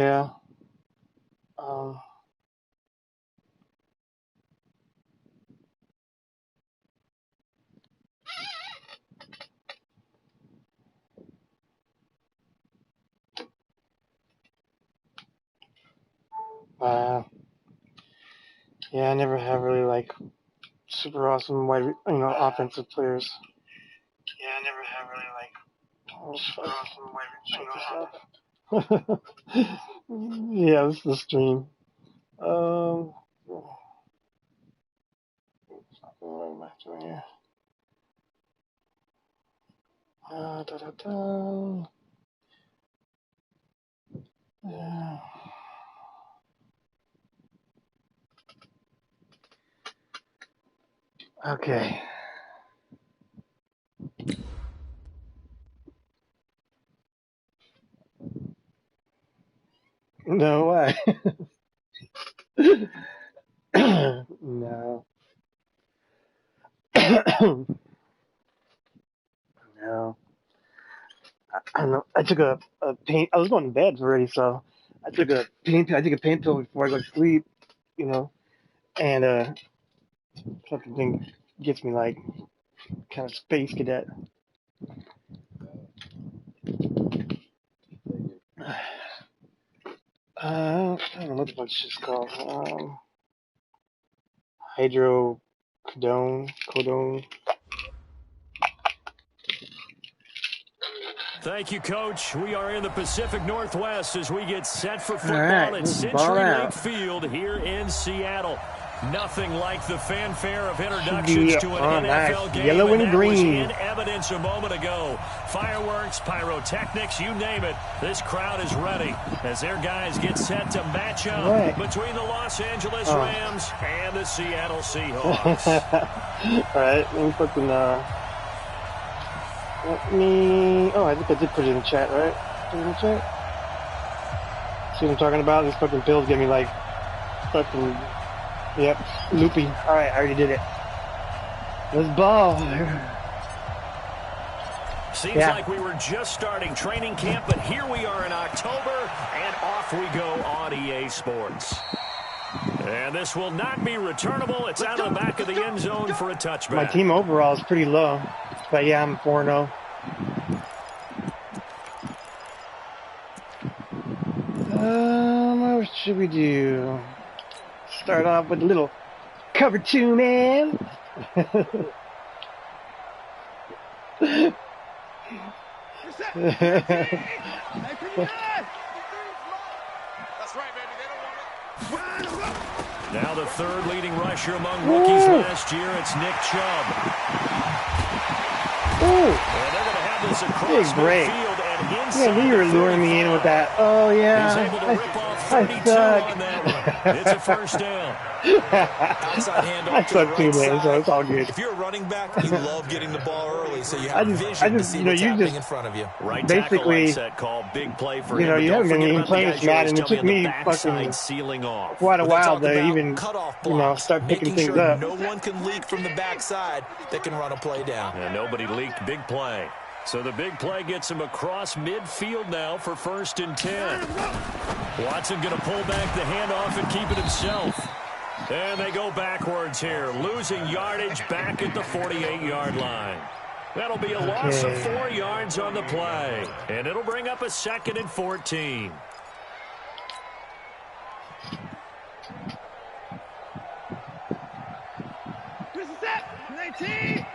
Yeah. Um, uh, yeah, I never have really like super awesome offensive players. Yeah, I never have really like super awesome yeah, this is the stream. Um, what am I doing here? Da, da, da. Yeah. Okay. No way. No. No. I don't know. I took a pain. I was going to bed already, so I took a pain pill. I take a pain pill before I go to sleep, you know, and something thing gets me like kind of space cadet. I don't know what the fuck it's just called. Hydrocodone. Thank you, Coach. We are in the Pacific Northwest as we get set for football Right, at CenturyLink Field here in Seattle. Nothing like the fanfare of introductions to an NFL game. Yellow and green. Was in evidence a moment ago. Fireworks, pyrotechnics, you name it. This crowd is ready as their guys get set to match up between the Los Angeles Rams and the Seattle Seahawks. All right, let me fucking I think I did put it in the chat, right? Put it in the chat. See what I'm talking about? These fucking pills get me like fucking, yep, loopy. All right, I already did it. Let's ball. Seems like we were just starting training camp, but here we are in October, and off we go on EA Sports. And this will not be returnable. It's out of the back of the end zone for a touchback. My team overall is pretty low, but yeah, I'm 4-0. What should we do? Start off with a little cover two, man. That's right, baby. They don't want it. Now the third leading rusher among rookies last year. It's Nick Chubb. And they're going to have this across midfield and inside. Yeah, you were luring me in with that. Oh, yeah. He's able to rip off 32 on that one. It's a first down. Outside handoff I suck too, man, so it's all good. If you're a running back, you love getting the ball early, so you have vision to see what's happening in front of you. Right basically, tackle call, big play for him. You haven't been even playing this Madden. It took me fucking quite a while to even, start picking things up. No one can leak from the backside that can run a play down. And nobody leaked big play. So the big play gets him across midfield now for 1st and 10. Watson going to pull back the handoff and keep it himself. And they go backwards here, losing yardage back at the 48-yard line. That'll be a loss of 4 yards on the play. And it'll bring up a 2nd and 14. This is it. 19.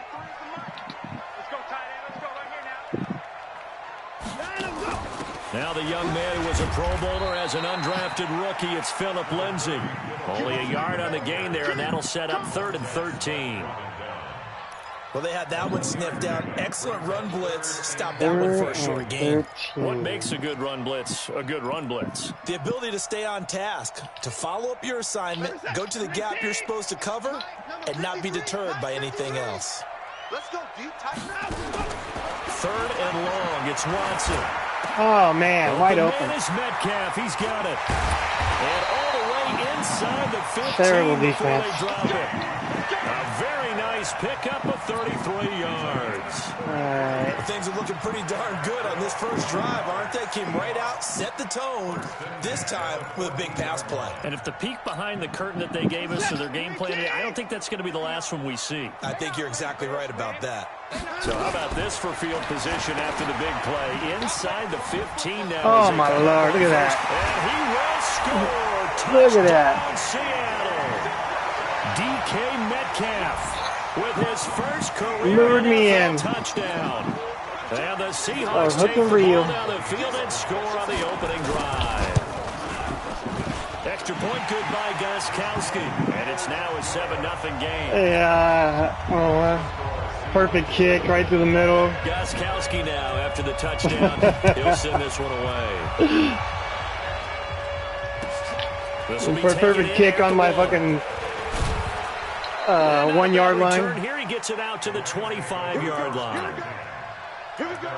Now the young man who was a Pro Bowler as an undrafted rookie, it's Phillip Lindsay. Only a yard on the gain there, and that'll set up 3rd and 13. Well, they had that one sniffed out. Excellent run blitz. Stop that one for a short gain. What makes a good run blitz a good run blitz? The ability to stay on task, to follow up your assignment, go to the gap you're supposed to cover, and not be deterred by anything else. Let's go deep, tight. 3rd and long. It's Watson. Oh, man, wide open. Man is Metcalf. He's got it. And all the way inside the 15 Terrible before defense. they drop it. A very nice pickup of 33 yards. Alright. Things are looking pretty darn good on this first drive, aren't they? Came right out, set the tone, this time with a big pass play. And if the peek behind the curtain that they gave us to their game plan, I don't think that's going to be the last one we see. I think you're exactly right about that. So how about this for field position after the big play? Inside the 15 now. Oh, my Lord. Look at that. And he will score. Look at that. Seattle. DK Metcalf with his first career Lured me NFL in. touchdown. And the Seahawks hook take the and ball reel. down the field and score on the opening drive. Extra point good by Gostkowski. And it's now a 7-0 game. Yeah. Oh, perfect kick right through the middle. Gostkowski now after the touchdown. He'll send this one away. This will be Perfect taken in kick at on the my one. fucking And 1 yard return line. Here he gets it out to the 25-yard line. Here we go.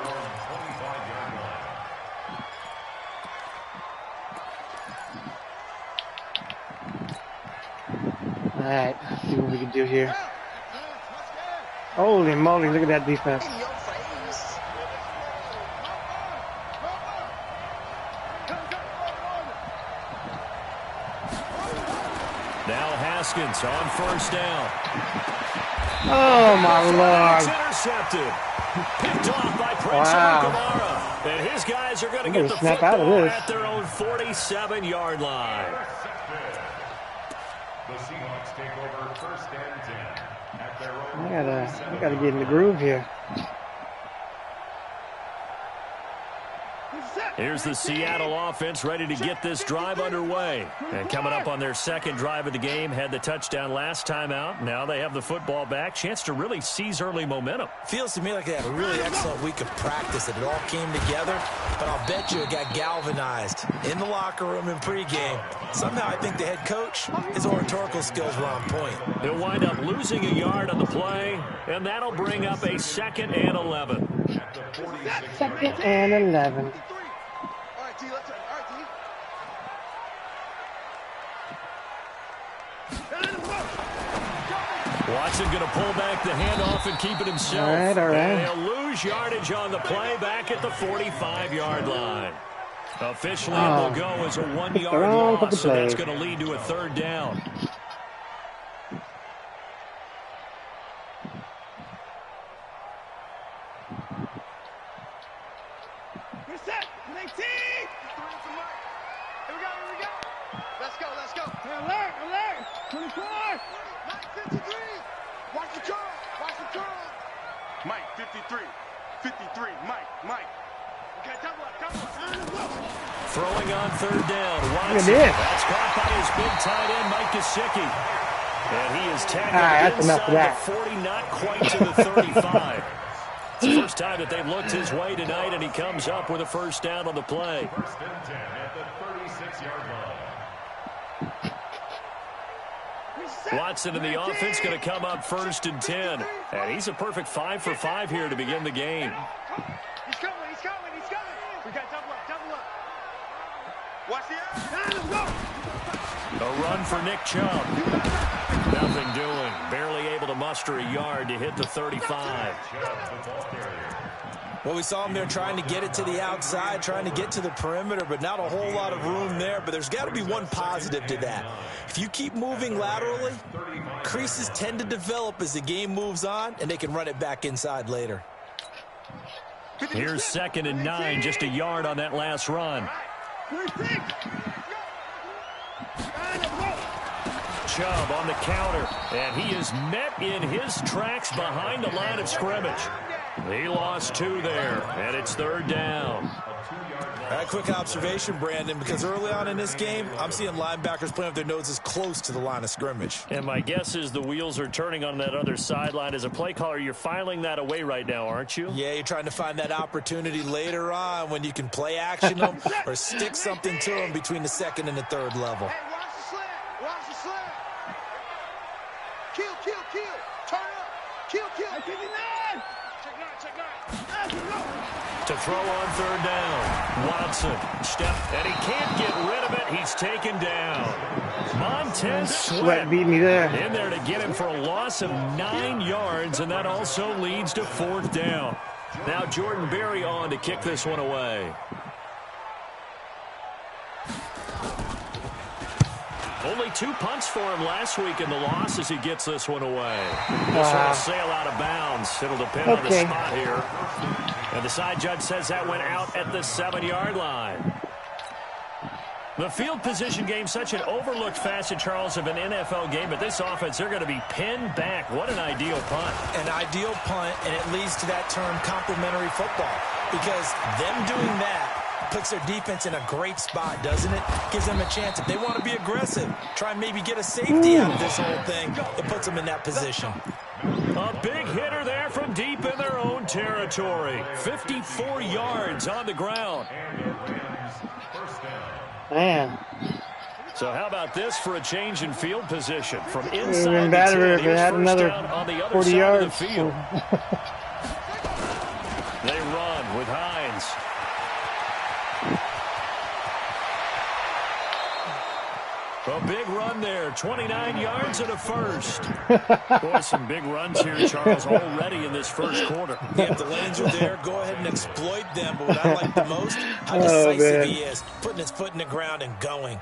Alright, let's see what we can do here. Holy moly, look at that defense. Now Haskins on first down. Oh my It's Lord. intercepted. Picked off by Prince Wow. Amukamara. And his guys are going to I'm get gonna the snap out of football this. at their own 47-yard line. The Seahawks take over first and 10 at their own. I gotta get in the groove here. Here's the Seattle offense ready to get this drive underway. And coming up on their second drive of the game, had the touchdown last time out. Now they have the football back. Chance to really seize early momentum. Feels to me like they had a really excellent week of practice, and it all came together. But I'll bet you it got galvanized in the locker room in pregame. Somehow I think the head coach, his oratorical skills were on point. He'll wind up losing a yard on the play, and that'll bring up a 2nd and 11. 2nd and 11. Watson going to pull back the handoff and keep it himself. All right. And he'll lose yardage on the play back at the 45-yard line. Officially, it will go as a 1-yard wrong loss, fucking so that's play. going to lead to a 3rd down. We're set. 19. Here we go. Let's go. Hey, alert. 24. Mike 53. Watch the curl. Mike 53. 53. Mike. Okay, double up. Throwing on 3rd down. Look at Watson. this. That's caught by his big tight end, Mike Gesicki. And he is tackled That's enough inside of the that. 40, not quite to the 35. It's the first time that they've looked his way tonight, and he comes up with a 1st down on the play. First and 10 at the 36-yard line. Watson and the offense going to come up 1st and 10. And he's a perfect 5 for 5 here to begin the game. He's coming. We got double up. Watch the out. A run for Nick Chubb. Nothing doing. Barely able to muster a yard to hit the 35. Well, we saw him there trying to get it to the outside, trying to get to the perimeter, but not a whole lot of room there. But there's got to be one positive to that. If you keep moving laterally, creases tend to develop as the game moves on, and they can run it back inside later. Here's 2nd and 9, just a yard on that last run. 26. Chubb on the counter, and he is met in his tracks behind the line of scrimmage. He lost 2 there, and it's 3rd down. All right, quick observation, Brandon, because early on in this game, I'm seeing linebackers playing with their noses close to the line of scrimmage. And my guess is the wheels are turning on that other sideline. As a play caller, you're filing that away right now, aren't you? Yeah, you're trying to find that opportunity later on when you can play action them or stick something to them between the 2nd and the 3rd level. Hey, watch the slant. Kill. Turn up. Kill. 59. Check 9. Let's go. To throw on third down. Watson, and he can't get rid of it. He's taken down. Montez Sweat beat me there. in there to get him for a loss of 9 yards, and that also leads to fourth down. Now Jordan Berry on to kick this one away. Only 2 punts for him last week in the loss as he gets this one away. This one will sail out of bounds. It'll depend on the spot here. And the side judge says that went out at the 7-yard line. The field position game, such an overlooked facet, Charles, of an NFL game. But this offense, they're going to be pinned back. What an ideal punt. An ideal punt, and it leads to that term complementary football. Because them doing that puts their defense in a great spot, doesn't it? Gives them a chance. If they want to be aggressive, try and maybe get a safety out of this whole thing, it puts them in that position. A big hitter there from deep in their own territory. 54 yards on the ground. Man. So how about this for a change in field position? From It would have inside been the better 10, if it here's had first another down on the other 40 side yards. of the field. They run with Hines. A big run there, 29 yards and a first. Boy, some big runs here, Charles, already in this first quarter. Yeah, if the lanes are there, go ahead and exploit them. But what I like the most, how decisive he is, putting his foot in the ground and going.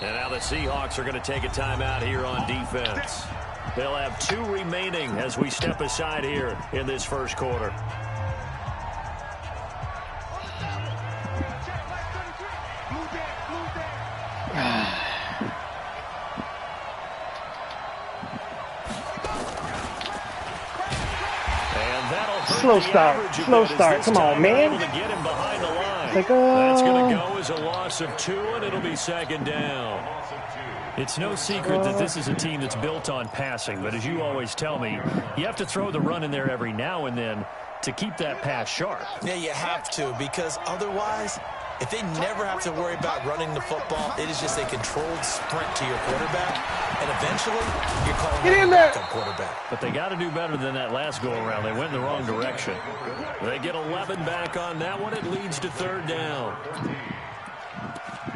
And now the Seahawks are going to take a timeout here on defense. They'll have 2 remaining as we step aside here in this first quarter. Slow start. Come on, man. That's going to go as a loss of 2, and it'll be second down. It's no secret that this is a team that's built on passing, but as you always tell me, you have to throw the run in there every now and then to keep that pass sharp. Yeah, you have to, because otherwise, if they never have to worry about running the football, it is just a controlled sprint to your quarterback, and eventually, you're calling him a backup quarterback. But they got to do better than that last go-around. They went in the wrong direction. They get 11 back on that one. It leads to third down.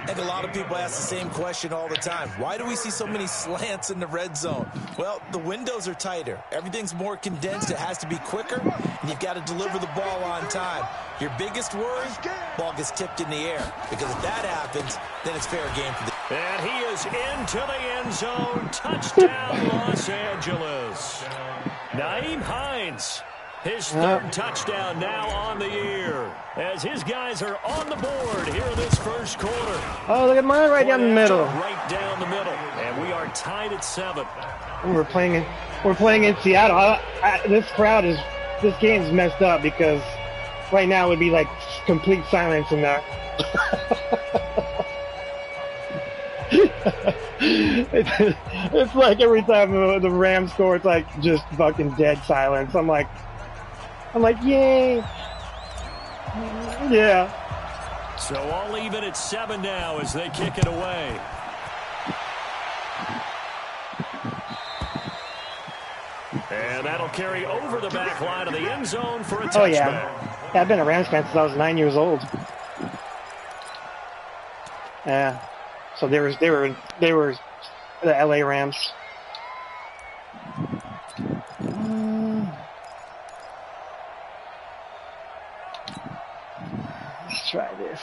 And a lot of people ask the same question all the time. Why do we see so many slants in the red zone? Well, the windows are tighter. Everything's more condensed. It has to be quicker, and you've got to deliver the ball on time. Your biggest worry, ball gets tipped in the air. Because if that happens, then it's fair game for the... And he is into the end zone. Touchdown, Los Angeles. Nyheim Hines. His third touchdown now on the year as his guys are on the board here in this first quarter. Oh, look at mine right down the middle. Right down the middle. And we are tied at 7. We're playing in Seattle. This game's messed up because right now it would be like complete silence in there. It's like every time the Rams score, it's like just fucking dead silence. I'm like, yay. Yeah. So all even at 7 now as they kick it away. And that'll carry over the back line of the end zone for a touchback. Oh, yeah. I've been a Rams fan since I was 9 years old. Yeah. So they were the LA Rams. Let's try this.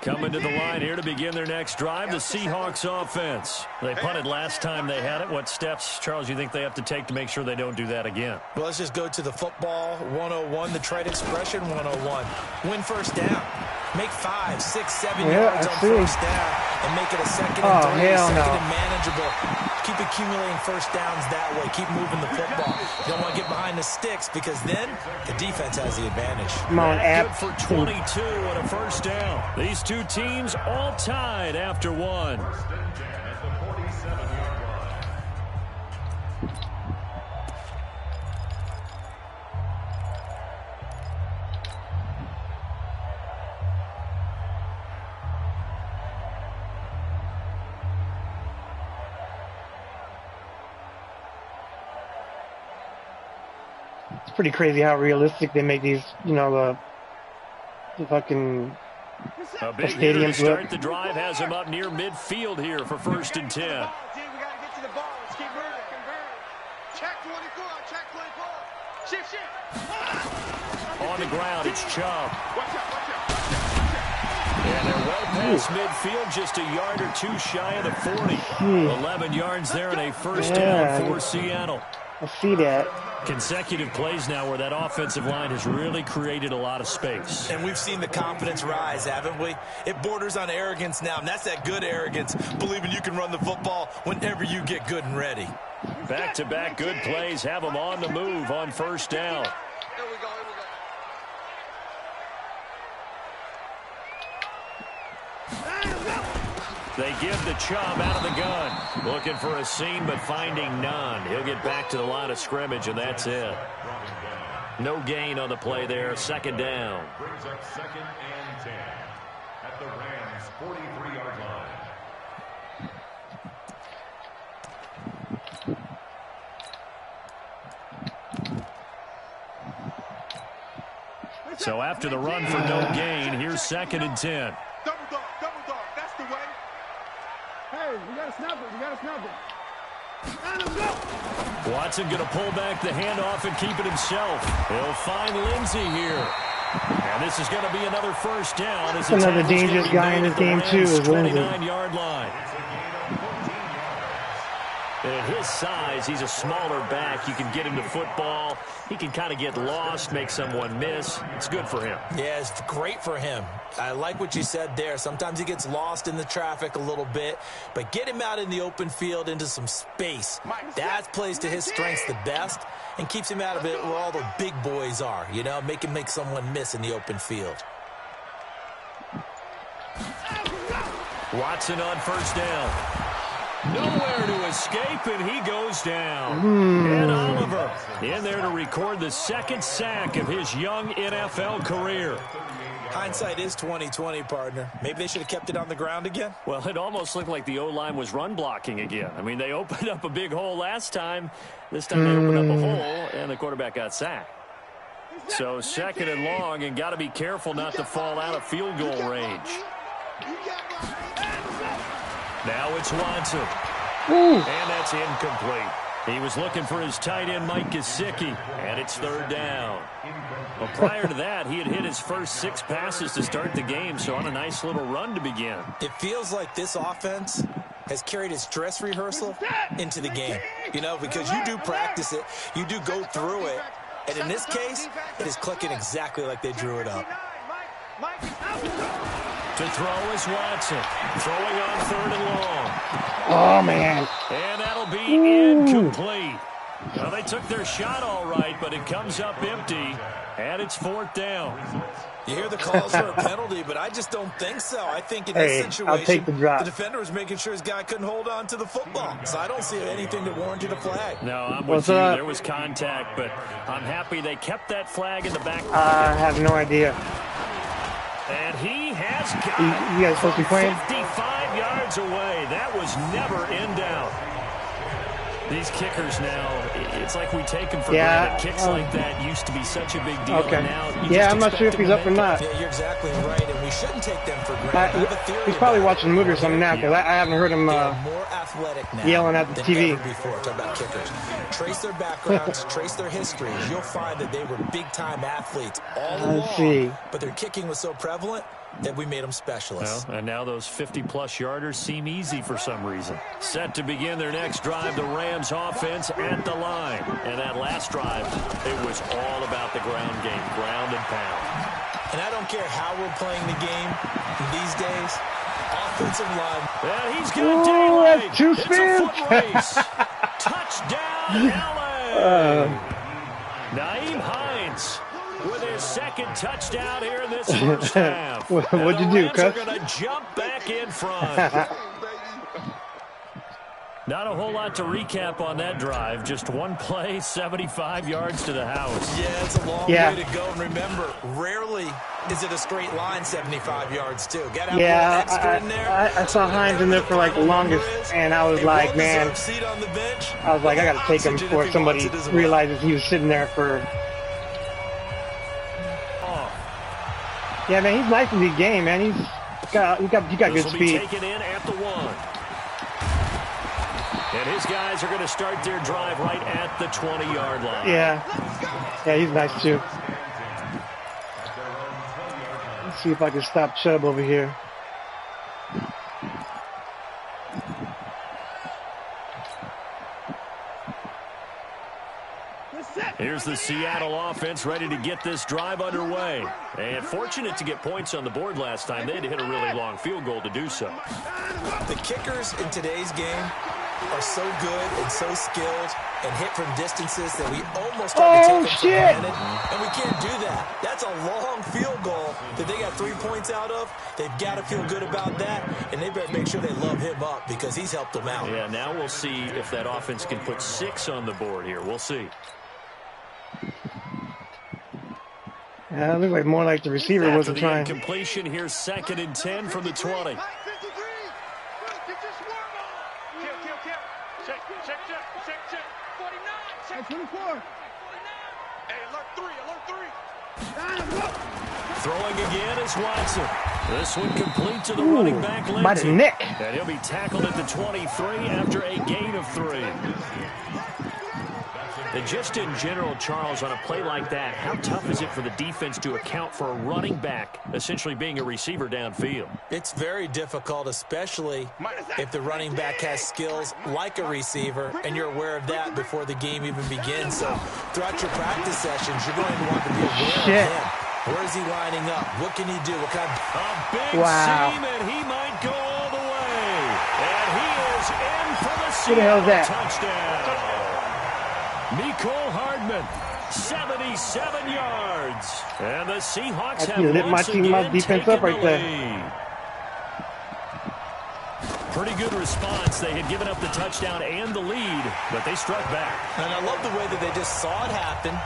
Coming to the line here to begin their next drive, the Seahawks offense. They punted last time they had it. What steps, Charles, you think they have to take to make sure they don't do that again? Well, let's just go to the football 101, the trade expression 101. Win first down. Make 5, 6, 7 yards on first down and make it a second and 3, second and manageable. Keep accumulating first downs that way. Keep moving the football. You don't want to get behind the sticks because then the defense has the advantage. Come on, Good for 22 and a first down. These two teams all tied after 1. It's pretty crazy how realistic they make these, you know, the fucking A big hitter to start the drive has him up near midfield here for 1st and 10. We got to get to the ball. Let's keep moving. Check 24. Check 24. Shift. On the ground, it's Chubb. And they're well past midfield, just a yard or two shy of the 40. 11 yards there and a first down for Seattle. I see that. Consecutive plays now where that offensive line has really created a lot of space. And we've seen the confidence rise, haven't we? It borders on arrogance now, and that's that good arrogance, believing you can run the football whenever you get good and ready. Back-to-back good plays have them on the move on 1st down. Here we go. They give the Chubb out of the gun. Looking for a seam, but finding none. He'll get back to the line of scrimmage, and that's it. No gain on the play there. 2nd down. Brings up 2nd and 10 at the Rams' 43-yard line. So after the run for no gain, here's 2nd and 10. Double dog. That's the way. Hey, we got to snap it. And let's go. Watson going to pull back the handoff and keep it himself. He'll find Lindsey here. And this is going to be another 1st down. As another dangerous guy in this game, too, is Lindsey. 29-yard line. At his size, he's a smaller back. You can get him to football. He can kind of get lost, make someone miss. It's good for him. Yeah, it's great for him. I like what you said there. Sometimes he gets lost in the traffic a little bit, but get him out in the open field into some space. That plays to his strengths the best and keeps him out of it where all the big boys are, you know, make him make someone miss in the open field. Watson on 1st down. Nowhere to escape, and he goes down. And Oliver in there to record the 2nd sack of his young NFL career. Hindsight is 20/20, partner. Maybe they should have kept it on the ground again. Well, it almost looked like the O-line was run blocking again. I mean, they opened up a big hole last time. This time they opened up a hole, and the quarterback got sacked. So 2nd and long, and got to be careful not to fall out of field goal range. Now it's Watson. And that's incomplete. He was looking for his tight end, Mike Gesicki, and it's 3rd down. Well, prior to that, he had hit his first 6 passes to start the game, so on a nice little run to begin. It feels like this offense has carried its dress rehearsal into the game. You know, because you do practice it, you do go through it, and in this case, it is clicking exactly like they drew it up. To throw is Watson. Throwing on 3rd and long. Oh, man. And that'll be incomplete. Well, they took their shot all right, but it comes up empty, and it's 4th down. You hear the calls for a penalty, but I just don't think so. I think in this situation, I'll take the drop. The defender was making sure his guy couldn't hold on to the football. So I don't see anything that warranted a flag. No, I'm with you. There was contact, but I'm happy they kept that flag in the back pocket. I have no idea. And he has got you guys supposed to be playing? 55 yards away. That was never in doubt. These kickers now, it's like we take them for granted. Kicks like that used to be such a big deal. Okay. Now I'm not sure if he's up or not. Yeah, you're exactly right, and we shouldn't take them for granted. He's probably watching a movie or something now, because I haven't heard him more athletic now yelling at the TV. Ever before. Talk about kickers. Trace their backgrounds, trace their histories. You'll find that they were big-time athletes all along. But their kicking was so prevalent that we made them specialists. Well, and now those 50-plus yarders seem easy for some reason. Set to begin their next drive, the Rams offense at the line. And that last drive, it was all about the ground game, ground and pound. And I don't care how we're playing the game these days. Offensive line. And he's got daylight. That's 2 spins. It's a foot race. Touchdown, L.A. Naeem Hines with his 2nd touchdown here in this first half. What'd you do, Cuz? They're going to jump back in front. Not a whole lot to recap on that drive. Just one play, 75 yards to the house. Yeah, it's a long way to go. And remember, rarely is it a straight line 75 yards, too. Got to have a little extra in there. I saw Hines in there for like the longest, and I was like, man, I was like, I got to take him before somebody realizes he was sitting there for Yeah, man, he's nice in the game, man. He's got good This will be speed. taken in at the 1. And his guys are going to start their drive right at the 20-yard line. Yeah, he's nice too. Let's see if I can stop Chubb over here. Here's the Seattle offense ready to get this drive underway. And fortunate to get points on the board last time. They had to hit a really long field goal to do so. The kickers in today's game are so good and so skilled and hit from distances that we almost start to take them for granted. And we can't do that. That's a long field goal that they got 3 points out of. They've got to feel good about that, and they better make sure they love him up because he's helped them out. Yeah, now we'll see if that offense can put 6 on the board here. We'll see. Yeah, it looked like more like the receiver After wasn't the trying. incompletion, here's 2nd and 10 from the 20. Throwing again is Watson. This one complete to the running back, Lindsey. By the neck. And he'll be tackled at the 23 after a gain of 3. And just in general, Charles, on a play like that, how tough is it for the defense to account for a running back essentially being a receiver downfield? It's very difficult, especially if the running back has skills like a receiver, and you're aware of that before the game even begins. So throughout your practice sessions, you're going to want to be aware of him. Where is he lining up? What can he do? What kind of... A big seam, and he might go all the way. And he is in for the Seattle touchdown. Mecole Hardman, 77 yards. And the Seahawks have once again taken the lead. Pretty good response. They had given up the touchdown and the lead, but they struck back. And I love the way that they just saw it happen.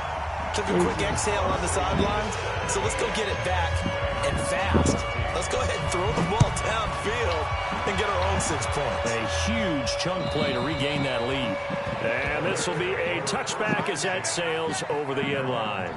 Took a quick exhale on the sidelines. So let's go get it back and fast. Let's go ahead and throw the ball downfield and get our own 6 points. A huge chunk play to regain that lead. And this will be a touchback as that sails over the end line.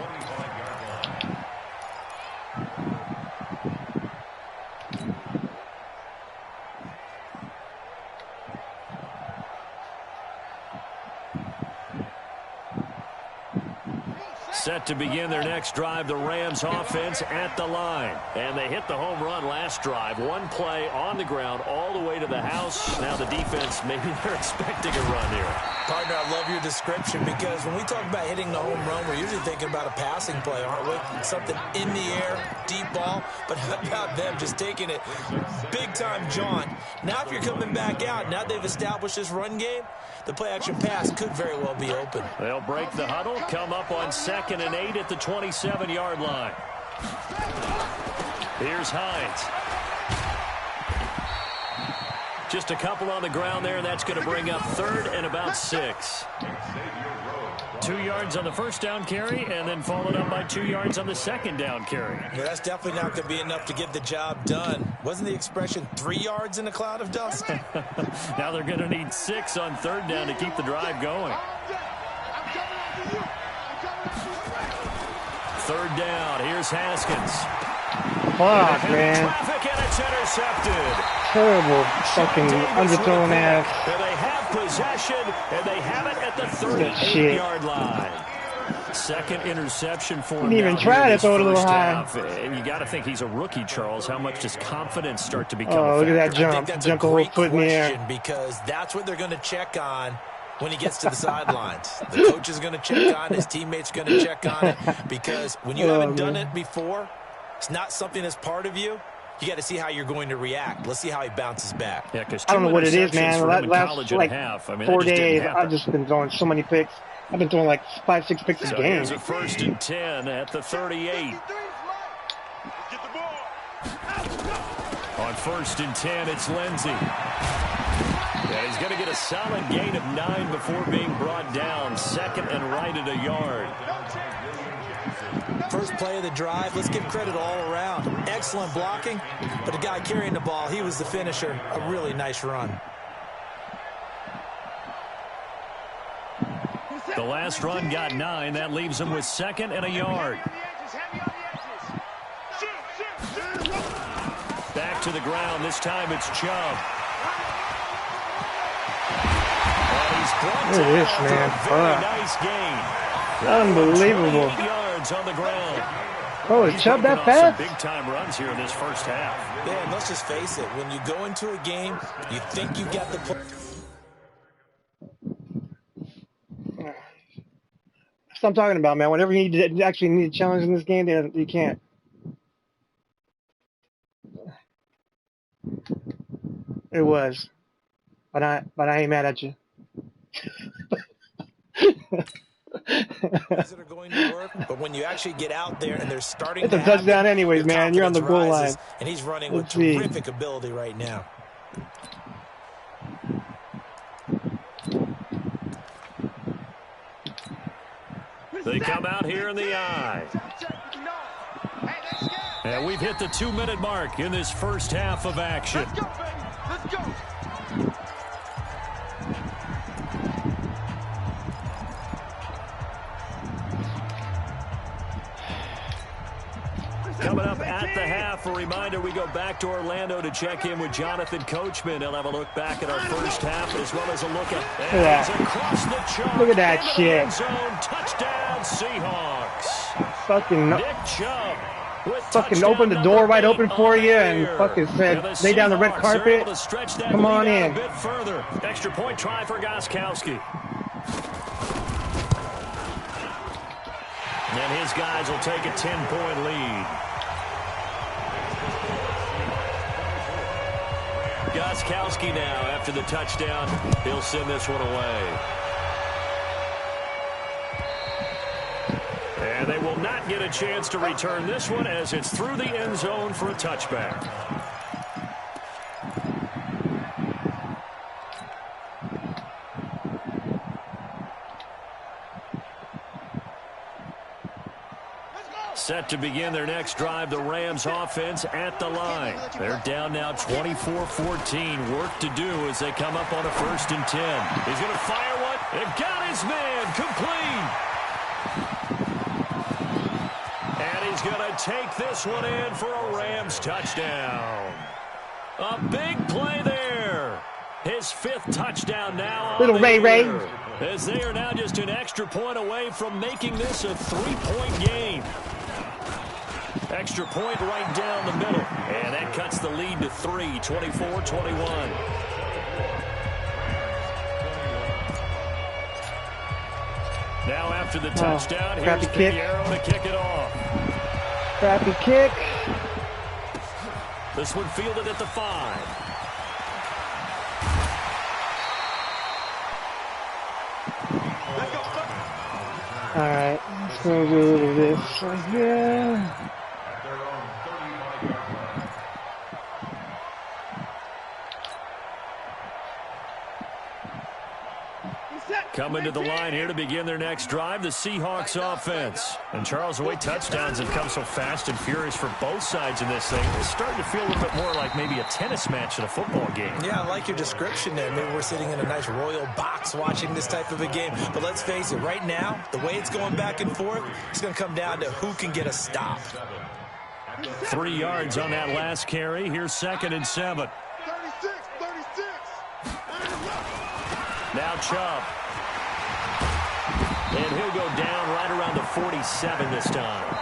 Set to begin their next drive, the Rams offense at the line. And they hit the home run last drive. One play on the ground all the way to the house. Now the defense, maybe they're expecting a run here. Partner, I love your description because when we talk about hitting the home run, we're usually thinking about a passing play, aren't we? Something in the air, deep ball. But how about them just taking it big-time jaunt? Now if you're coming back out, now they've established this run game, the play-action pass could very well be open. They'll break the huddle, come up on 2nd and 8 at the 27-yard line. Here's Hines. Just a couple on the ground there, and that's going to bring up 3rd and about 6. 2 yards on the first down carry, and then followed up by 2 yards on the second down carry. Yeah, that's definitely not going to be enough to get the job done. Wasn't the expression 3 yards in a cloud of dust? Now they're going to need 6 on 3rd down to keep the drive going. 3rd down. Here's Haskins. Fuck, man. Traffic, and it's intercepted. Terrible fucking underthrown ass. And they have possession, and they have it at the 38-yard line. 2nd interception for him. Didn't even try to throw it a little high. And you got to think he's a rookie, Charles. How much does confidence start to become Oh, a look factor? at that jump. I think that's Jump a the whole great foot in the air. question because that's what they're going to check on when he gets to the sidelines. The coach is going to check on it. His teammates are going to check on it because when you haven't done it before, it's not something that's part of you. You got to see how you're going to react. Let's see how he bounces back. Yeah, I don't know what it is, man. Last like I mean, 4 days, I've just been throwing so many picks. I've been throwing like 5-6 picks a So game. here's a 1st and 10 at the 38. On 1st and 10, it's Lindsey. Yeah, he's going to get a solid gain of 9 before being brought down. 2nd and right at a yard. First play of the drive, let's give credit all around. Excellent blocking, but the guy carrying the ball, he was the finisher. A really nice run. The last run got 9. That leaves him with 2nd and a yard. to the ground. This time it's Chubb. And he's brought Look at this, down man. for a very nice gain. Unbelievable. 28 yards on the ground. Oh, is Chubb that Some fast? big-time runs here in this first half. Yeah, and let's just face it. When you go into a game, you think you got the play. That's what I'm talking about, man. Whenever you actually need a challenge in this game, then you can't. It was, but I ain't mad at you. That are going to work, but when you actually get out there and they're starting It's a to happen, touchdown anyways, your man. You're on the goal confidence line. rises, and he's running Let's with see. terrific ability right now. They come out here in the eye. And we've hit the 2-minute mark in this first half of action. Let's go, baby. Let's go. Coming up at the half, a reminder, we go back to Orlando to check in with Jonathan Coachman. He'll have a look back at our first half as well as a look at that. across the chalk. Look at that into the shit. end zone. Touchdown, Seahawks. Fucking, Nick Chubb with fucking touchdown opened the door number right 8 open for on you the and year. fucking said, And lay down the red Seahawks are carpet. able to stretch that Come on lead out in. a bit further. Extra point try for Gostkowski. And his guys will take a 10-point lead. Gostkowski now, after the touchdown, he'll send this one away. And they will not get a chance to return this one as it's through the end zone for a touchback. Set to begin their next drive, the Rams offense at the line. They're down now 24-14. Work to do as they come up on a 1st and 10. He's going to fire one. They've got his man complete. And he's going to take this one in for a Rams touchdown. A big play there. His 5th touchdown now on Little the Ray Ray. year, as they are now just an extra point away from making this a 3-point game. Extra point right down the middle. And that cuts the lead to 3, 24-21. Now after the touchdown, here's Pinheiro to kick it off. Crappy kick. This one fielded at the 5. All right, let's go do this right here. Coming to the line here to begin their next drive, the Seahawks offense. And Charles, the way touchdowns have come so fast and furious for both sides in this thing, it's starting to feel a little bit more like maybe a tennis match in a football game. Yeah, I like your description there. Maybe we're sitting in a nice royal box watching this type of a game. But let's face it, right now, the way it's going back and forth, it's going to come down to who can get a stop. 3 yards on that last carry. Here's 2nd and 7. 36. Now Chubb. And he'll go down right around the 47 this time.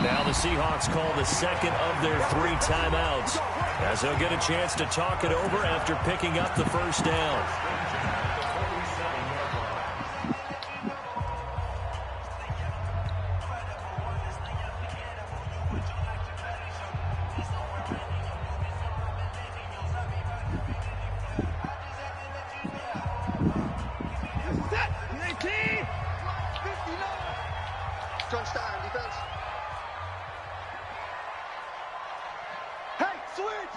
Now the Seahawks call the 2nd of their 3 timeouts, as they'll get a chance to talk it over after picking up the 1st down. Touchdown defense. Hey, switch.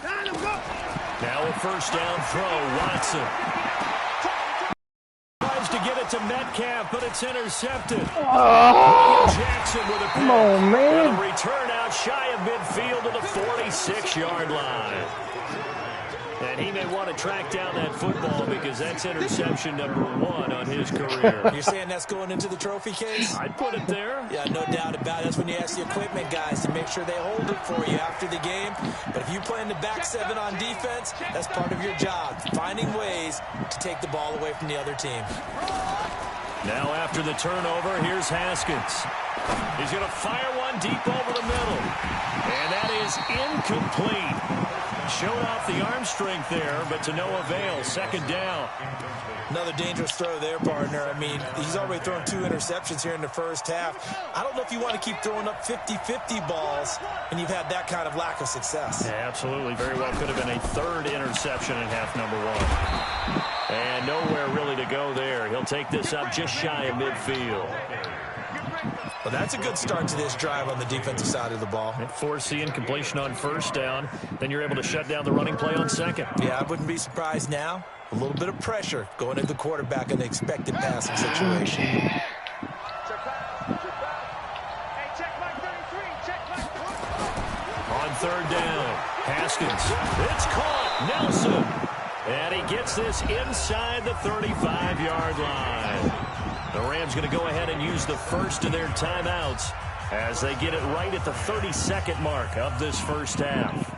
Now a 1st down throw, Watson. Tries to get it to Metcalf, but it's intercepted. Jackson with a pick. Come on, man. And a return out shy of midfield to the 46-yard line. And he may want to track down that football because that's interception number 1 on his career. You're saying that's going into the trophy case? I'd put it there. Yeah, no doubt about it. That's when you ask the equipment guys to make sure they hold it for you after the game. But if you play in the back 7 on defense, that's part of your job, finding ways to take the ball away from the other team. Now after the turnover, here's Haskins. He's going to fire one deep over the middle. And that is incomplete. Showed off the arm strength there, but to no avail. Second down. Another dangerous throw there, partner. I mean, he's already thrown 2 interceptions here in the first half. I don't know if you want to keep throwing up 50-50 balls when you've had that kind of lack of success. Yeah, absolutely. Very well could have been a 3rd interception in half number 1. And nowhere really to go there. He'll take this up just shy of midfield. Well, that's a good start to this drive on the defensive side of the ball. Force the incompletion on first down. Then you're able to shut down the running play on second. Yeah, I wouldn't be surprised now. A little bit of pressure going at the quarterback in the expected passing situation. On third down, Haskins. It's caught. Nelson. And he gets this inside the 35-yard line. The Rams going to go ahead and use the first of their timeouts as they get it right at the 32nd mark of this first half.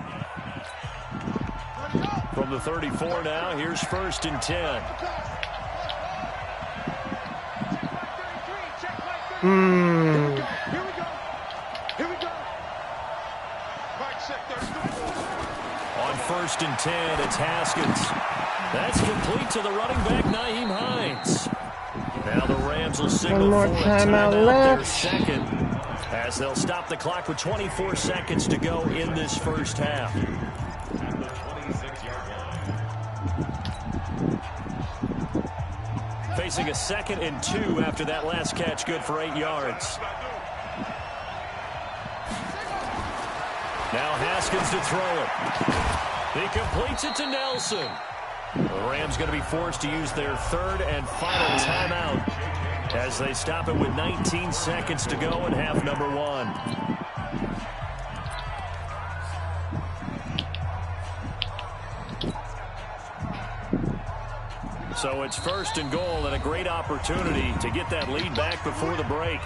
From the 34 now, here's 1st and 10. Here we go. On 1st and 10, it's Haskins. That's complete to the running back, Nyheim Hines. Now the Rams will signal One for more a timeout their left. second, as they'll stop the clock with 24 seconds to go in this first half. Facing a 2nd and 2 after that last catch, good for 8 yards. Now Haskins to throw it. He completes it to Nelson. The Rams going to be forced to use their 3rd and final timeout as they stop it with 19 seconds to go in half number 1. So it's 1st and goal and a great opportunity to get that lead back before the break.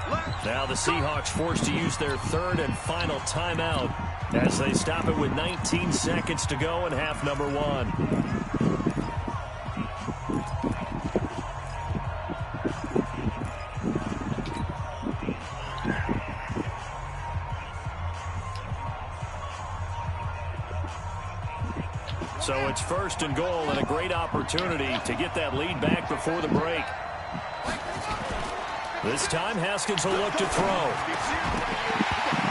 Now the Seahawks forced to use their 3rd and final timeout as they stop it with 19 seconds to go in half number 1. So it's 1st and goal and a great opportunity to get that lead back before the break. This time Haskins will look to throw.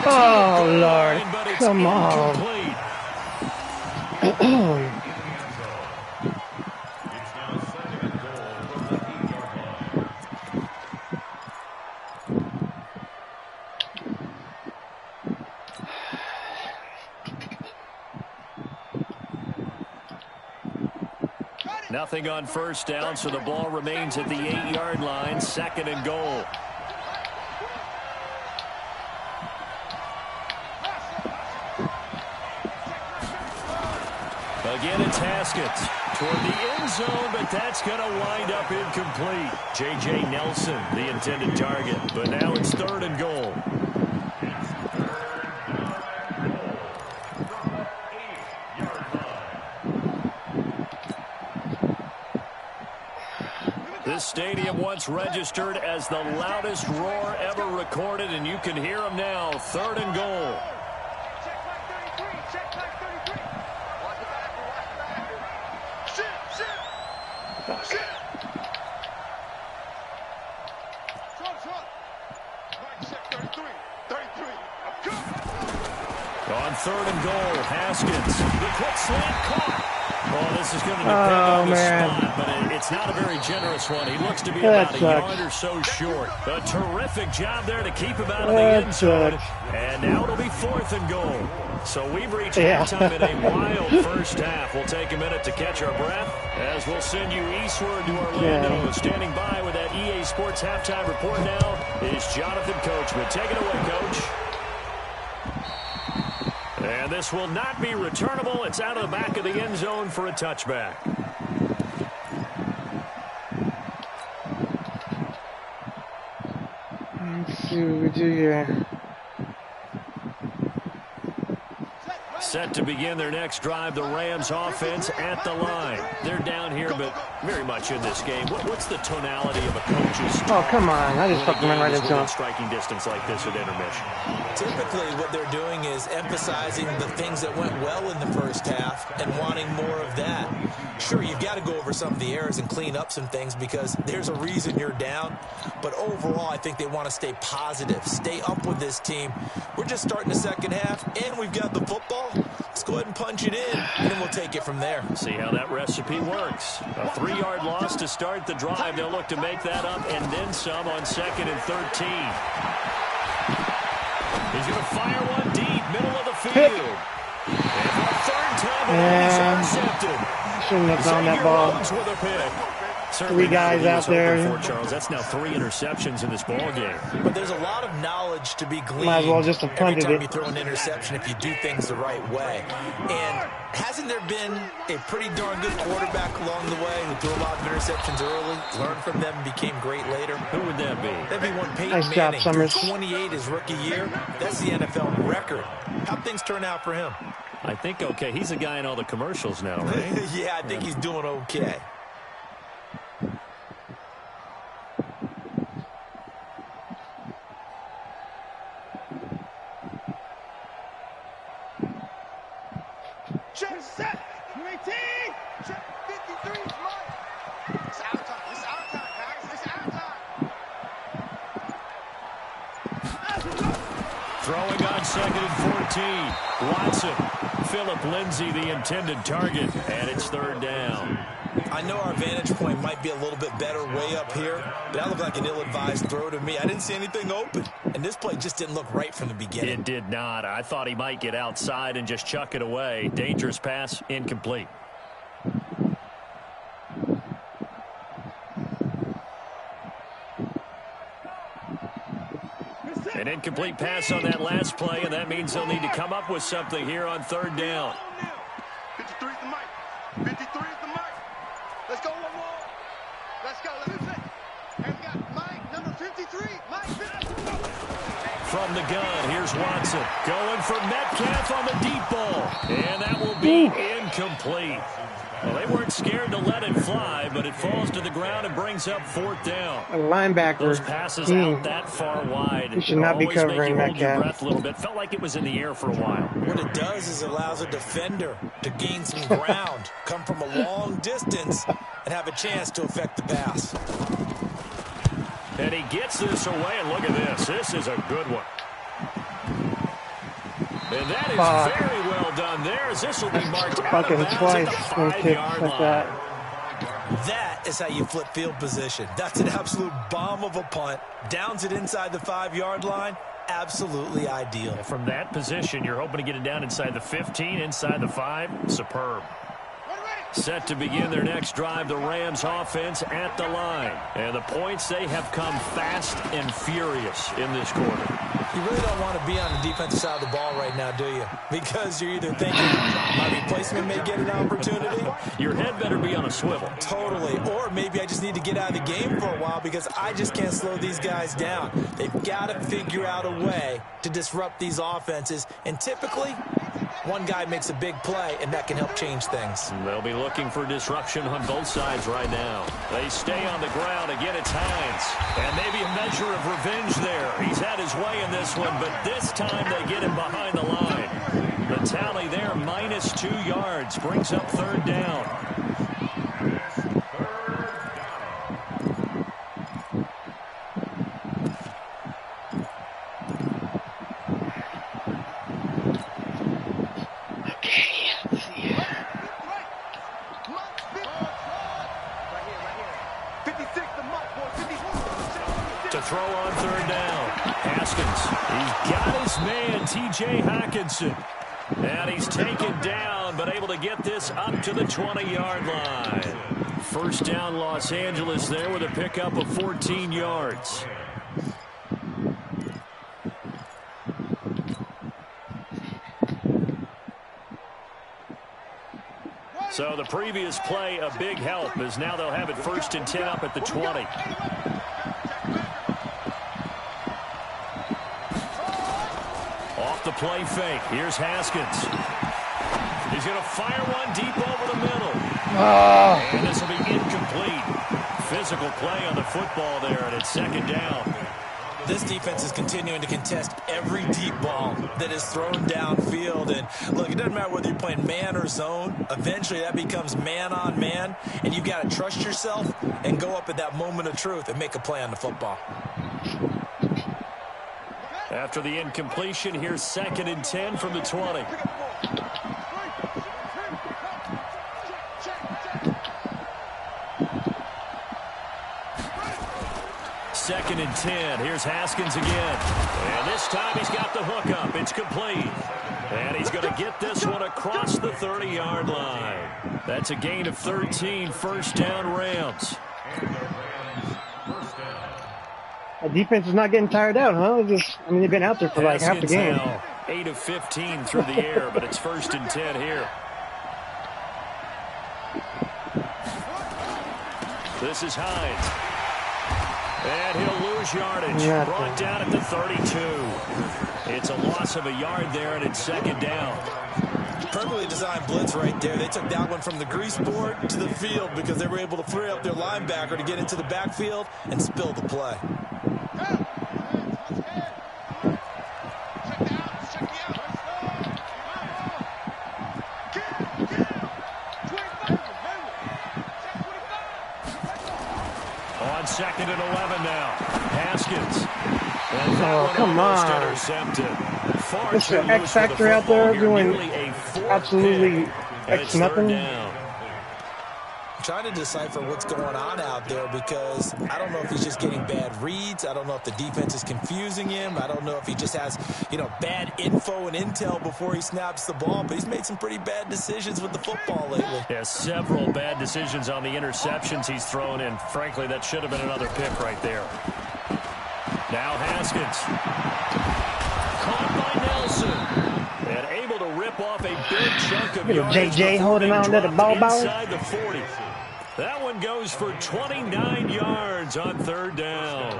Oh, Lord. But it's Come on. incomplete. Nothing on first down, so the ball remains at the 8-yard line, 2nd and goal. Again, it's Haskins toward the end zone, but that's going to wind up incomplete. J.J. Nelson, the intended target, but now it's 3rd and goal. This stadium once registered as the loudest roar ever recorded, and you can hear them now. 3rd and goal. On 3rd and goal, Haskins. The quick slant caught. Oh, this is going to depend on the spot, but it's not a very generous one. He looks to be about a yard or so short. A terrific job there to keep him out of the end zone. And now it'll be 4th and goal. So we've reached halftime in a wild first half. We'll take a minute to catch our breath as we'll send you eastward to Orlando. Standing by with that EA Sports halftime report now is Jonathan Coachman. Take it away, Coach. And And this will not be returnable. It's out of the back of the end zone for a touchback. Let's see what we do here. Set to begin their next drive, the Rams offense at the line. They're down here, but very much in this game. What's the tonality of a coach's talk? Oh, come on. I just fucking went right into him. Striking distance like this at intermission. Typically, what they're doing is emphasizing the things that went well in the first half and wanting more of that. Sure, you've got to go over some of the errors and clean up some things because there's a reason you're down. But overall, I think they want to stay positive, stay up with this team. We're just starting the second half, and we've got the football. Let's go ahead and punch it in, and then we'll take it from there. See how that recipe works. A 3-yard loss to start the drive. They'll look to make that up and then some on 2nd and 13. He's going to fire one deep, middle of the field. And for a third time, he's intercepted. Shouldn't have thrown that ball. With a pick. 3 guys out there. Charles, that's now 3 interceptions in this ball game. But there's a lot of knowledge to be gleaned. Might as well just have punted every time it. you throw an interception if you do things the right way. And hasn't there been a pretty darn good quarterback along the way who threw a lot of interceptions early, learned from them, and became great later? Who would that be? That'd be one Peyton Nice job, Manning. Summers. 28 his rookie year. That's the NFL record. How'd things turn out for him? I think okay. He's a guy in all the commercials now, right? Yeah, I think he's doing okay. Check set. 18. Check 53 is mine. It's our time. It's our time, guys. It's our time. Throwing on 2nd and 14. Watson. Philip Lindsay, the intended target, and it's 3rd down. I know our vantage point might be a little bit better way up here, but that looked like an ill-advised throw to me. I didn't see anything open, and this play just didn't look right from the beginning. It did not. I thought he might get outside and just chuck it away. Dangerous pass, incomplete. An incomplete pass on that last play, and that means they'll need to come up with something here on 3rd down. 53 is the mic. 53 is the mic. Let's go one more. Let's go. And we got Mike, number 53. Mike 53. From the gun, here's Watson. Going for Metcalf on the deep ball. And that will be incomplete. Well, they weren't scared to let it fly, but it falls to the ground and brings up 4th down. A linebacker. Those passes out that far wide. You should not be always make covering you hold your Metcalf. breath a little bit. Felt like it was in the air for a while. What it does is it allows a defender to gain some ground, come from a long distance, and have a chance to affect the pass. And he gets this away, and look at this. This is a good one. And that is very well done there, as this will be marked out of bounds twice at the when kicked 5-yard like line. that. That is how you flip field position. That's an absolute bomb of a punt. Downs it inside the 5-yard line. Absolutely ideal. From that position, you're hoping to get it down inside the 15, inside the 5. Superb. Set to begin their next drive, the Rams offense at the line. And the points, they have come fast and furious in this quarter. You really don't want to be on the defensive side of the ball right now, do you? Because you're either thinking my replacement may get an opportunity. Your head better be on a swivel. Totally. Or maybe I just need to get out of the game for a while because I just can't slow these guys down. They've got to figure out a way to disrupt these offenses. And typically, one guy makes a big play, and that can help change things. They'll be looking for disruption on both sides right now. They stay on the ground. Again, it's Hines. And maybe a measure of revenge there. He's had his way in this one, but this time they get him behind the line. The tally there, minus 2 yards, brings up 3rd down. To throw on 3rd down. Haskins, he's got his man, T.J. Hockenson. And he's taken down, but able to get this up to the 20-yard line. First down, Los Angeles there with a pickup of 14 yards. So the previous play, a big help, as now they'll have it 1st and 10 up at the 20. Off the play fake. Here's Haskins. He's going to fire one deep over the middle. And this will be incomplete. Physical play on the football there, and it's 2nd down. This defense is continuing to contest every deep ball that is thrown downfield. And look, it doesn't matter whether you're playing man or zone. Eventually that becomes man on man, and you've got to trust yourself and go up at that moment of truth and make a play on the football. After the incompletion, here's 2nd and 10 from the 20. Second and 10. Here's Haskins again. And this time he's got the hook up. It's complete. And he's going to get this one across the 30-yard line. That's a gain of 13. 1st down, Rams. The defense is not getting tired out, huh? They've been out there for like half the game. Now 8 of 15 through the air, but it's 1st and 10 here. This is Hines. And he'll lose yardage. Brought down at the 32. It's a loss of a yard there, and it's 2nd down. Perfectly designed blitz right there. They took that one from the grease board to the field because they were able to free up their linebacker to get into the backfield and spill the play. On 2nd and 11 now. Haskins. Oh, come on. Intercepted. Mr. X Factor out there doing absolutely X nothing. I'm trying to decipher what's going on out there because I don't know if he's just getting bad reads. I don't know if the defense is confusing him. I don't know if he just has, bad info and intel before he snaps the ball. But he's made some pretty bad decisions with the football lately. Yeah, several bad decisions on the interceptions he's thrown in. Frankly, that should have been another pick right there. Now Haskins. Caught by Nelson. And able to rip off a big chunk of yardage. JJ holding on to the ball. Inside the 40. That one goes for 29 yards on 3rd down.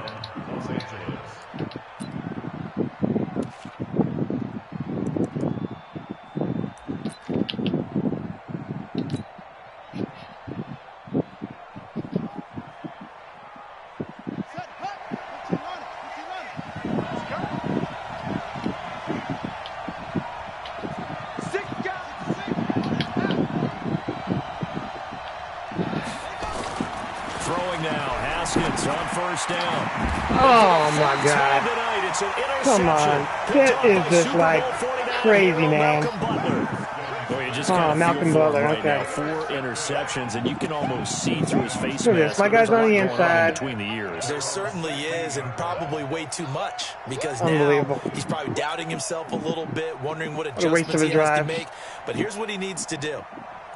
On 1st down. Oh my God. Come on. That is just like crazy, man. Oh, Malcolm Butler. Right okay. Now, 4 interceptions, and you can almost see through his face Look at this. My guy's on the inside. Between the ears. There certainly is, and probably way too much, because now he's probably doubting himself a little bit, wondering what adjustments he has to make. But here's what he needs to do.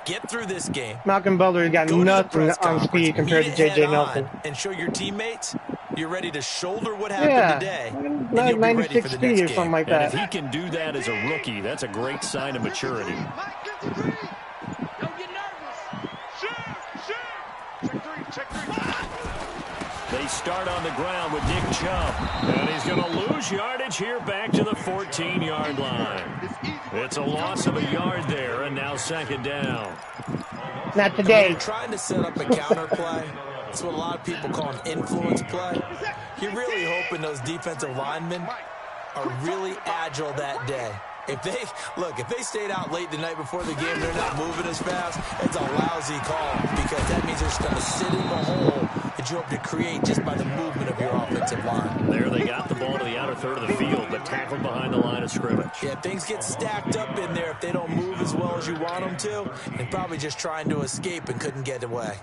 Get through this game. Malcolm Butler got nothing on speed compared to J.J. Nelson. And show your teammates you're ready to shoulder what happened today. Yeah, 96 speed or something like that. And if he can do that as a rookie, that's a great sign of maturity. Don't get nervous. Check three. They start on the ground with Nick Chubb. And he's going to lose yardage here back to the 14-yard line. It's a loss of a yard there, and now 2nd down. Not today. You're trying to set up a counter play. That's what a lot of people call an influence play. You're really hoping those defensive linemen are really agile that day. If they stayed out late the night before the game, they're not moving as fast, it's a lousy call because that means they're just going to sit in the hole that you hope to create just by the movement of your offensive line. There they got the ball to the outer third of the field, but tackled behind the line of scrimmage. Yeah, things get stacked up in there if they don't move as well as you want them to. They're probably just trying to escape and couldn't get away.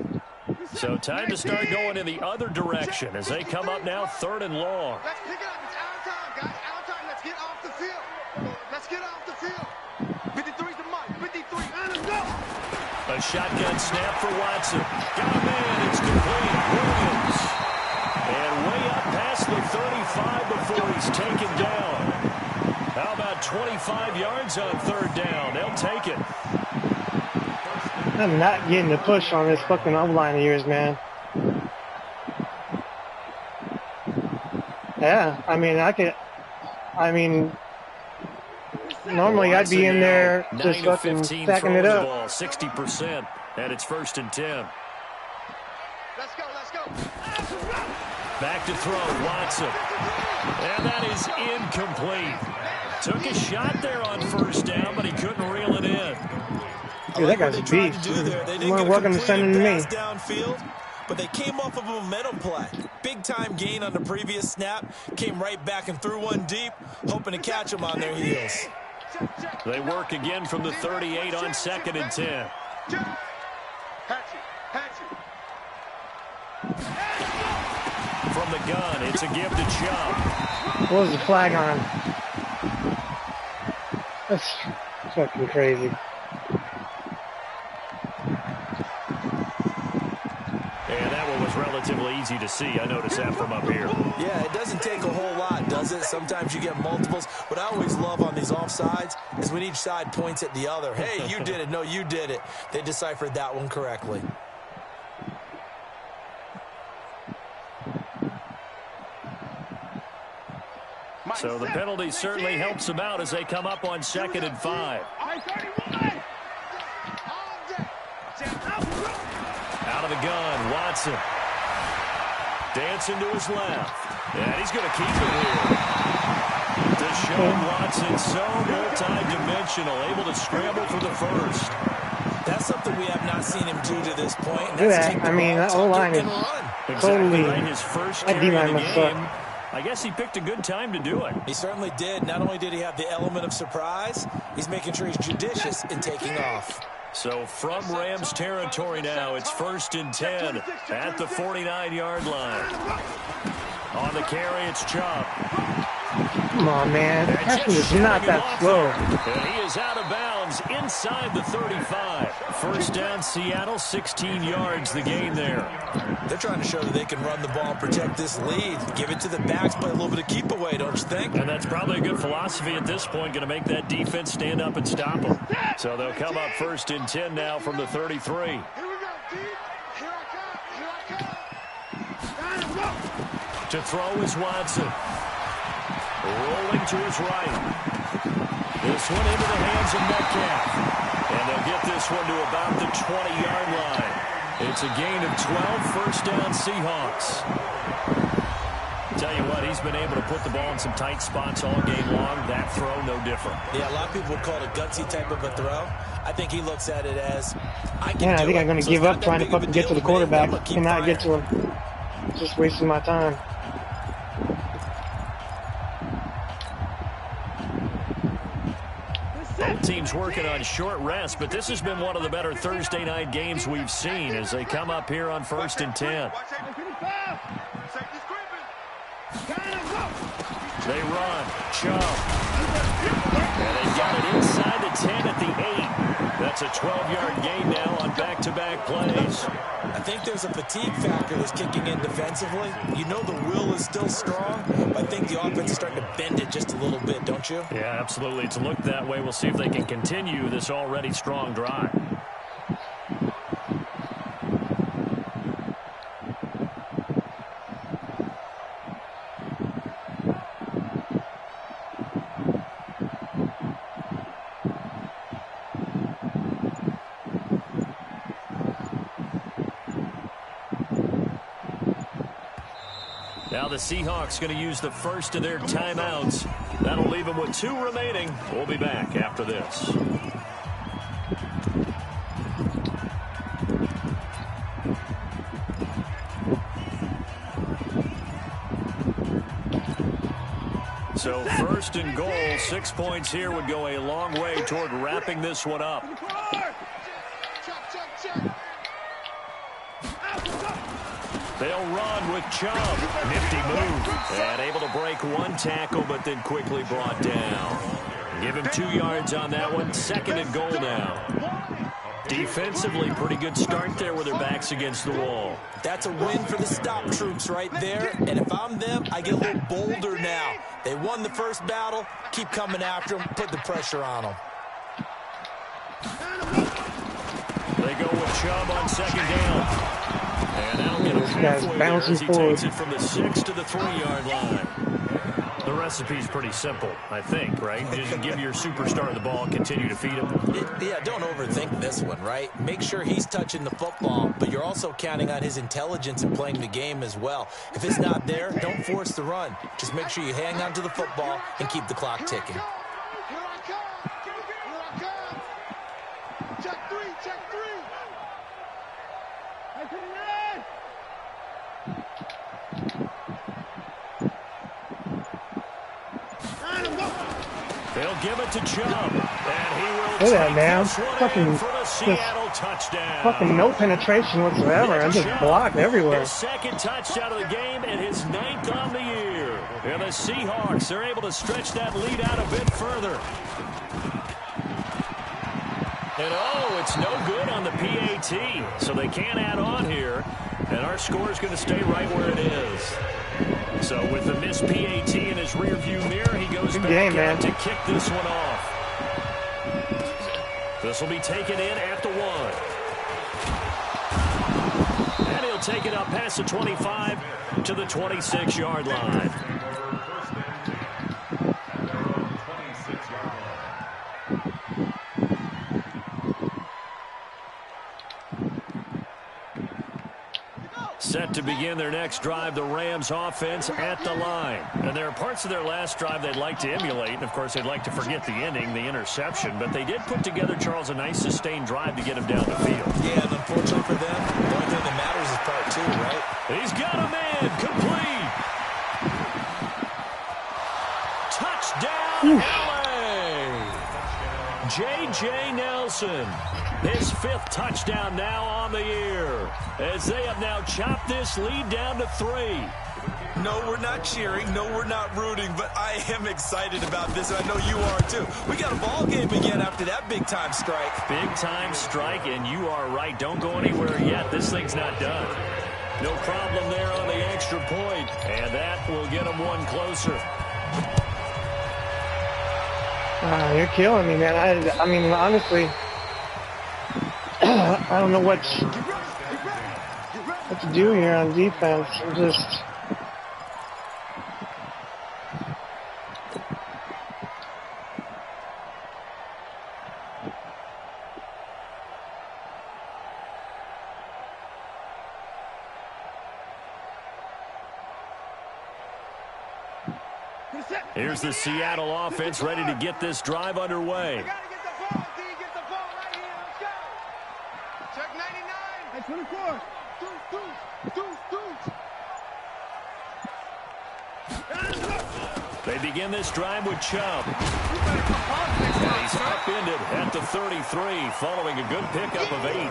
So time to start going in the other direction as they come up now 3rd and long. Let's pick it up. It's our time, guys. Our time. Let's get off the field. Let's get off the field. 53's the mark. 53. Let's go. A shotgun snap for Watson. Got a man. It's complete. Williams. And way up past the 35 before he's taken down. How about 25 yards on 3rd down? They'll take it. I'm not getting the push on this fucking O-line of yours, man. Yeah, I mean, normally I'd be in there just fucking stacking it up. 60%, and it's 1st and 10. Let's go, let's go. Back to throw, Watson. And that is incomplete. Took a shot there on 1st down, but he couldn't reel it in. Dude, that guy's a beast. You're welcome to send him to me. Downfield, but they came off of a momentum play. Big-time gain on the previous snap. Came right back and threw one deep, hoping to catch them on their heels. They work again from the 38 on 2nd and 10. From the gun, it's a give to Chubb. What was the flag on? That's fucking crazy. And that one was relatively easy to see. I noticed that from up here. Yeah, it doesn't take a whole lot, does it? Sometimes you get multiples. What I always love on these offsides is when each side points at the other. Hey, you did it. No, you did it. They deciphered that one correctly. So the penalty certainly helps them out as they come up on 2nd and 5. Out of the gun, Watson. Dancing to his left. And he's going to keep it here. Deshaun Watson, so multi-dimensional, able to scramble for the 1st. That's something we have not seen him do to this point. Look at that. I mean, that O-line is totally... Right, his first carry of the game. I guess he picked a good time to do it. He certainly did. Not only did he have the element of surprise, he's making sure he's judicious in taking off. So from Rams territory now, it's 1st and 10 at the 49-yard line. On the carry, it's Chubb. Come on, man. That is not that slow. And he is out of bounds inside the 35. 1st down, Seattle, 16 yards the gain there. They're trying to show that they can run the ball and protect this lead. Give it to the backs, play a little bit of keep away, don't you think? And that's probably a good philosophy at this point, going to make that defense stand up and stop them. So they'll come up 1st and 10 now from the 33. Here we go, deep. Here I come. To throw is Watson. Rolling to his right. This one into the hands of Metcalf. And they'll get this one to about the 20-yard line. It's a gain of 12, 1st down Seahawks. Tell you what, he's been able to put the ball in some tight spots all game long. That throw, no different. Yeah, a lot of people would call it a gutsy type of a throw. I think he looks at it as, I think I'm going to give up trying to fucking get to the quarterback. Cannot get to him. Just wasting my time. Both teams working on short rest, but this has been one of the better Thursday night games we've seen as they come up here on 1st and 10. They run. Chubb. And they've got it inside the 10 at the 8. That's a 12-yard gain now on back-to-back plays. I think there's a fatigue factor that's kicking in defensively. You know the will is still strong, but I think the offense is starting to bend it just a little bit, don't you? Yeah, absolutely. It's looked that way. We'll see if they can continue this already strong drive. Now the Seahawks going to use the first of their timeouts. That'll leave them with 2 remaining. We'll be back after this. So 1st and goal, 6 points here would go a long way toward wrapping this one up. They'll run with Chubb. Nifty move. And able to break one tackle, but then quickly brought down. Give him 2 yards on that one. 2nd and goal now. Defensively, pretty good start there with their backs against the wall. That's a win for the stop troops right there. And if I'm them, I get a little bolder now. They won the first battle. Keep coming after them. Put the pressure on them. They They go with Chubb on second down. And that'll get him This guy's halfway there bouncing as he forward. takes it from the 6 to the 3-yard line. The recipe's pretty simple, I think, right? Just give your superstar the ball and continue to feed him. Yeah, don't overthink this one, right? Make sure he's touching the football, but you're also counting on his intelligence in playing the game as well. If it's not there, don't force the run. Just make sure you hang on to the football and keep the clock ticking. Here I come. Here I come. Check three. Check three. They'll give it to Chubb, and he will Look at that, take man. this one Fucking- in for the Seattle touchdown. Fucking no penetration whatsoever. I just blocked everywhere. His second touchdown of the game and his 9th on the year. And the Seahawks are able to stretch that lead out a bit further. And oh, it's no good on the PAT, so they can't add on here. And our score is going to stay right where it is. So with the missed PAT in his rearview mirror, he goes back out to kick this one off. This will be taken in at the 1. And he'll take it up past the 25 to the 26-yard line. Set to begin their next drive, the Rams offense at the line. And there are parts of their last drive they'd like to emulate. And, of course, they'd like to forget the ending, the interception. But they did put together, Charles, a nice sustained drive to get him down the field. Yeah, and unfortunately for them, the only thing that matters is part 2, right? He's got a man. Complete. Touchdown, LA. J.J. Nelson. His 5th touchdown now on the year, as they have now chopped this lead down to 3. No, we're not cheering. No, we're not rooting, but I am excited about this, and I know you are too. We got a ball game again after that big-time strike. Big-time strike, and you are right. Don't go anywhere yet. This thing's not done. No problem there on the extra point, and that will get them one closer. You're killing me, man. I mean, honestly, I don't know what to do here on defense. I'm just... Here's the Seattle offense ready to get this drive underway. Gotta get the ball, D. Get the ball right here. Let's go. Check 99. Hey, 24. Deuce. They begin this drive with Chubb. And he's upended at the 33, following a good pickup of 8.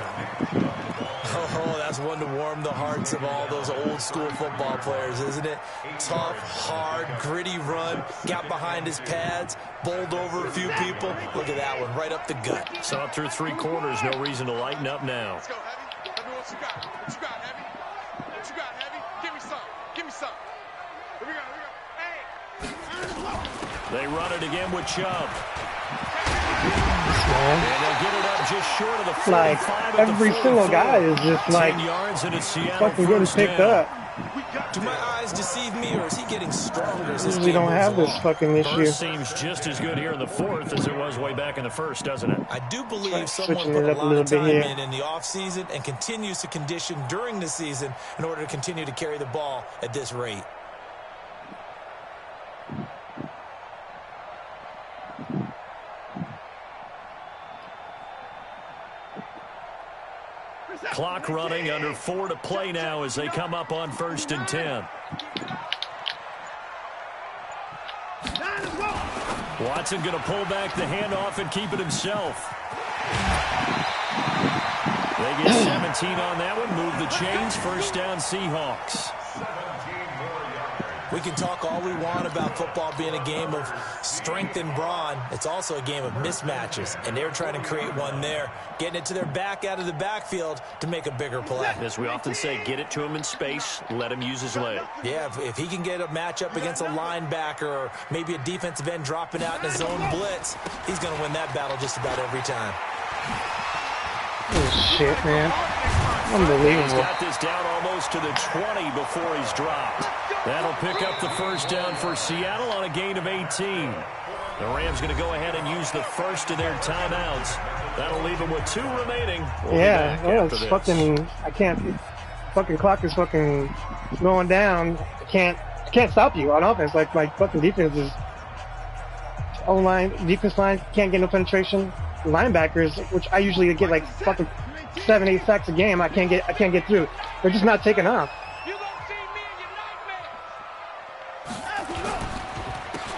Oh, that's one to warm the hearts of all those old-school football players, isn't it? Tough, hard, gritty run, got behind his pads, bowled over a few people. Look at that one, right up the gut. So up through 3 quarters, no reason to lighten up now. Let's go, Heavy. Tell me what you got. What you got, Heavy? What you got, Heavy? Give me some. Give me some. Here we go. Hey. They run it again with Chubb. Man. And they'll get it up just short of the 45 Like, at every the single 44. guy is just, like, 10 yards and it's Seattle fucking getting first picked down. up. Do my eyes deceive me, or is he getting stronger as this We game don't moves have this along? fucking issue. First seems just as good here in the 4th as it was way back in the 1st, doesn't it? I do believe Right, someone switching put it a up a lot little of bit time here. in the offseason and continues to condition during the season in order to continue to carry the ball at this rate. Clock running, under 4 to play now as they come up on 1st and 10. Watson going to pull back the handoff and keep it himself. They get 17 on that one, move the chains, first down Seahawks. We can talk all we want about football being a game of strength and brawn. It's also a game of mismatches, and they're trying to create one there, getting it to their back out of the backfield to make a bigger play. As we often say, get it to him in space, let him use his leg. Yeah, if he can get a matchup against a linebacker or maybe a defensive end dropping out in a zone blitz, he's going to win that battle just about every time. Oh, shit, man. He's Unbelievable. got this down almost to the 20 before he's dropped. That'll pick up the first down for Seattle on a gain of 18. The Rams going to go ahead and use the first of their timeouts. That'll leave them with 2 remaining. We'll Yeah, oh, it's fucking, I can't, fucking clock is fucking going down. I can't stop you on offense. Like, my fucking defense is, defense line can't get no penetration. Linebackers, which I usually get like fucking 7-8 sacks a game, I can't get through. They're just not taking off.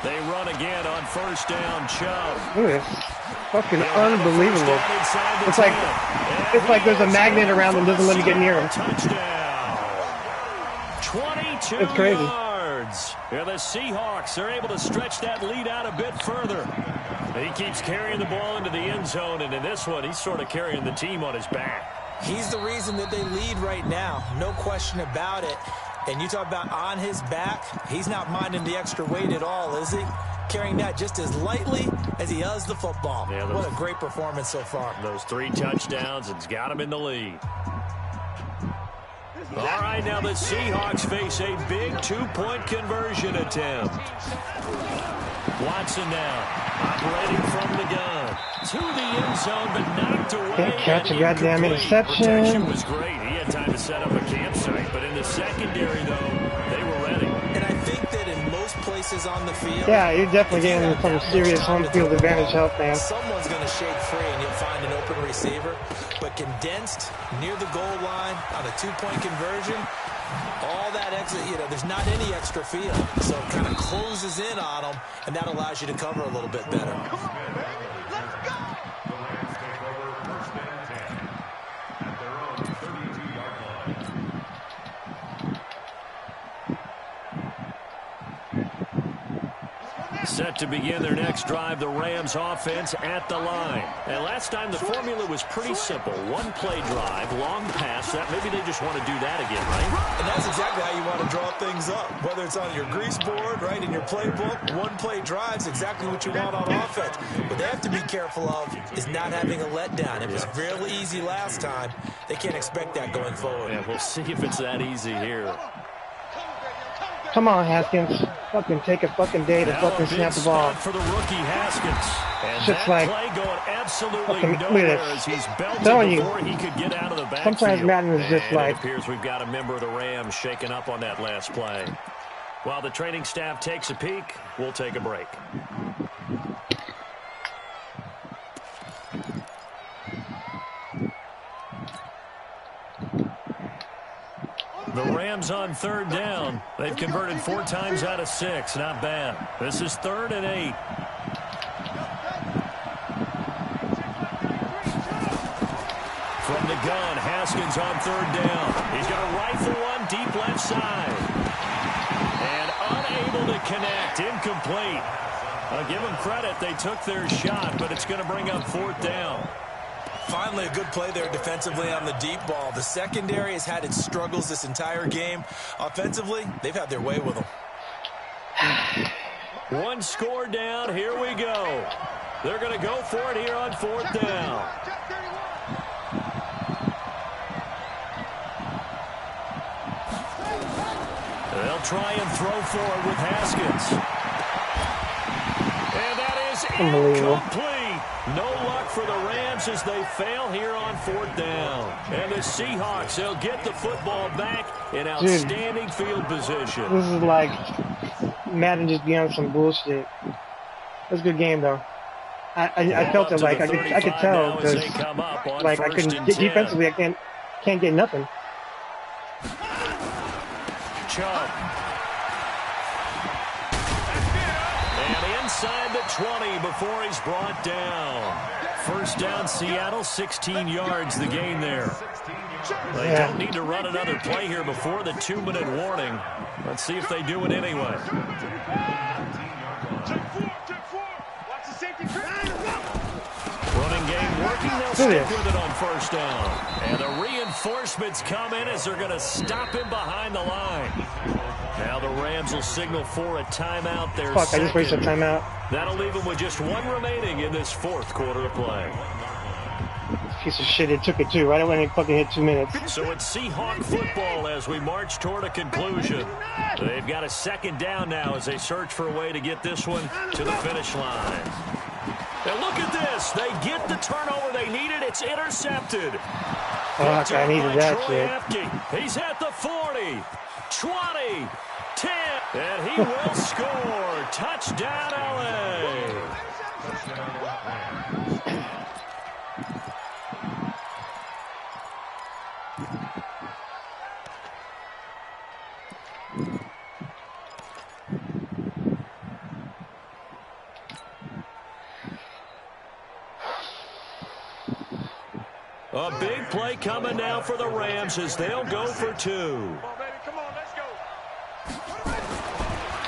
They run again on first down. Chubb. Look at this. Fucking unbelievable. It's like there's a magnet around them, doesn't let me get near him. Touchdown. 22 It's crazy. yards. Yeah, the Seahawks are able to stretch that lead out a bit further. He keeps carrying the ball into the end zone, and in this one, he's sort of carrying the team on his back. He's the reason that they lead right now. No question about it. And you talk about on his back, he's not minding the extra weight at all, is he? Carrying that just as lightly as he does the football. Yeah, what a great performance so far. Those 3 touchdowns, it's got him in the lead. All right, now the Seahawks face a big 2-point conversion attempt. Watson now, operating from the gun. To the end zone, but knocked away. Can't catch a goddamn interception. Protection was great. He had time to set up a campsite, but in the secondary, though, they were ready. And I think that in most places on the field, yeah, you're definitely getting some serious home field advantage help, man. Someone's going to shake free, and you'll find an open receiver. But condensed near the goal line on a 2-point conversion, all that extra, there's not any extra field. So it kind of closes in on them, and that allows you to cover a little bit better. Set to begin their next drive, the Rams offense at the line. And last time the formula was pretty simple. 1-play drive, long pass. That maybe they just want to do that again, right? And that's exactly how you want to draw things up. Whether it's on your grease board, right, in your playbook, 1-play drive's exactly what you want on offense. What they have to be careful of is not having a letdown. It was really easy last time. They can't expect that going forward. Yeah, we'll see if it's that easy here. Come on, Haskins. Fucking take a fucking day to fucking snap the ball. For the rookie Haskins. And just that like play going absolutely fucking, nowhere as he's belted before he could get out of the backfield. Sometimes Madden is just like. It appears we've got a member of the Rams shaking up on that last play. While the training staff takes a peek, we'll take a break. The Rams on 3rd down. They've converted 4 times out of 6. Not bad. This is 3rd and 8. From the gun, Haskins on 3rd down. He's going to rifle one deep left side. And unable to connect. Incomplete. I'll give them credit. They took their shot, but it's going to bring up 4th down. Finally, a good play there defensively on the deep ball. The secondary has had its struggles this entire game. Offensively, they've had their way with them. 1 score down. Here we go. They're going to go for it here on 4th down. They'll try and throw for it with Haskins. And that is incomplete. No luck for the Rams as they fail here on 4th down. And the Seahawks, they'll get the football back in outstanding field position. This is like Madden just being on some bullshit. It was a good game, though. I felt it like I could tell because like I couldn't defensively. I can't get nothing. Chubb. And inside the 20 before he's brought down. 1st down, Seattle, 16 yards the gain there. They don't need to run another play here before the 2-minute warning. Let's see if they do it anyway. Running game working. They'll stick with it on 1st down. And the reinforcements come in as they're going to him behind the line. Now the Rams will signal for a timeout. Their Fuck, I just wasted a timeout. That'll leave them with just 1 remaining in this 4th quarter of play. Piece of shit, it took it too, right when it fucking hit 2 minutes. So it's Seahawk football as we march toward a conclusion. They've got a second down now as they search for a way to get this one to the finish line. And look at this. They get the turnover they needed. It's intercepted. Fuck, I needed that shit. Apke. He's at the 40, 20, 10, and he will score. Touchdown, LA. A big play coming now for the Rams as they'll go for 2. Come on, let's go.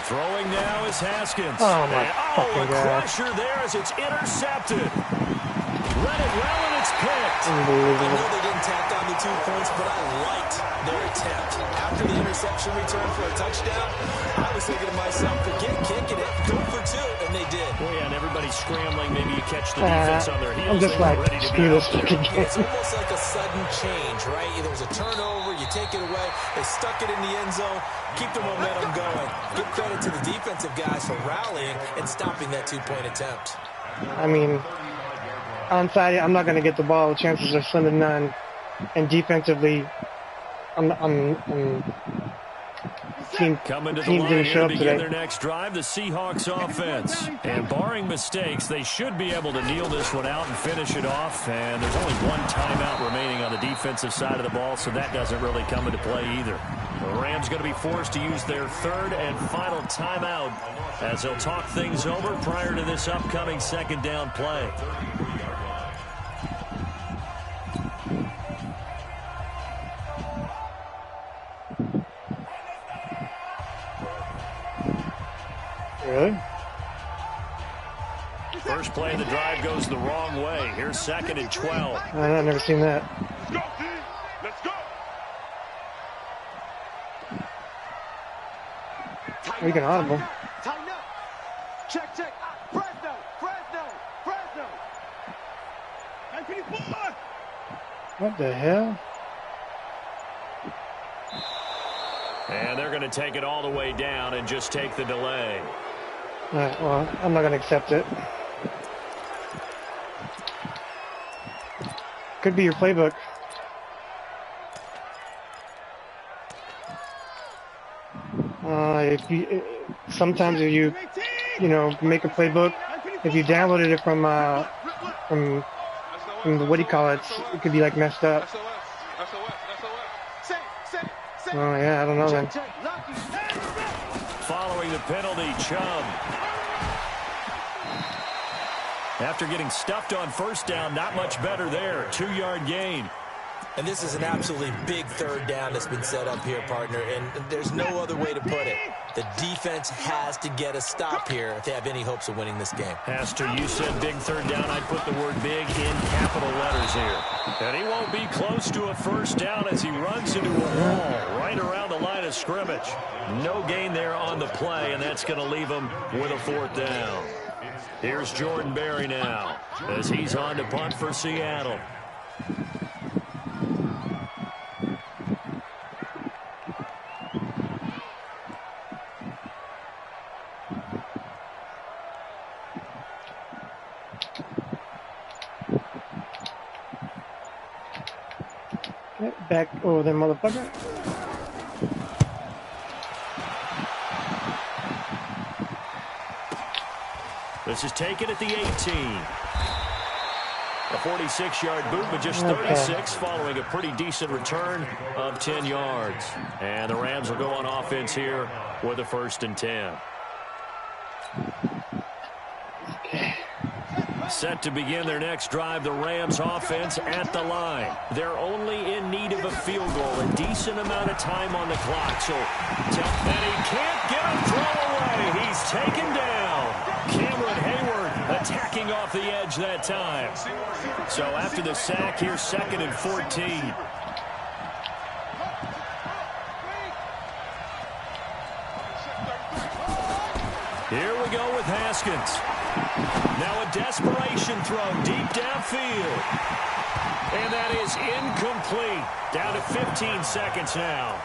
Throwing now is Haskins. Oh, my fucking a God. crusher there as it's intercepted. Let it well, and it's picked. I Unbelievable. know they didn't tack on the 2 points, but I liked their attempt. After the interception return for a touchdown, I was thinking to myself, forget kicking it, go for 2, and they did. Well, yeah, and everybody's scrambling. Maybe you catch the defense on their heels. I'm just They were like, ready to screw be this out there. fucking game. It's almost like a sudden change, right? There's a turnover, you take it away, they stuck it in the end zone, keep the momentum going. Give credit to the defensive guys for rallying and stopping that 2-point attempt. I mean, onside, I'm not going to get the ball. The chances are slim to none. And defensively, team Coming to the didn't line show here up to begin today. their next drive, the Seahawks offense. And barring mistakes, they should be able to kneel this one out and finish it off. And there's only one timeout remaining on the defensive side of the ball, so that doesn't really come into play either. The Rams going to be forced to use their 3rd and final timeout as they'll talk things over prior to this upcoming second down play. Really? First play of the drive goes the wrong way. Here's 2nd and 12. I've never seen that. Let's go, D. Let's go. We can audible. Tighten up. Check. Fresno. What the hell? And they're going to take it all the way down and just take the delay. All right, well, I'm not going to accept it. Could be your playbook. Sometimes if you make a playbook, if you downloaded it from what do you call it? It could be like messed up. Oh yeah, I don't know then. Following the penalty, Chubb. After getting stuffed on first down, not much better there. 2-yard gain. And this is an absolutely big 3rd down that's been set up here, partner, and there's no other way to put it. The defense has to get a stop here if they have any hopes of winning this game. Pastor, you said big 3rd down. I'd put the word big in capital letters here. And he won't be close to a first down as he runs into a wall right around the line of scrimmage. No gain there on the play, and that's going to leave him with a 4th down. Here's Jordan Berry now as he's on to punt for Seattle. Get back over there, motherfucker. This is taken at the 18. A 46-yard boot, but just 36 following a pretty decent return of 10 yards. And the Rams will go on offense here with a 1st and 10. Set to begin their next drive, the Rams offense at the line. They're only in need of a field goal, a decent amount of time on the clock. So, and he can't get a throw away. He's taken down. Cameron Hayward attacking off the edge that time. So after the sack, here's 2nd and 14. Here we go with Haskins. Now a a desperation throw deep downfield. And that is incomplete. Down to 15 seconds now.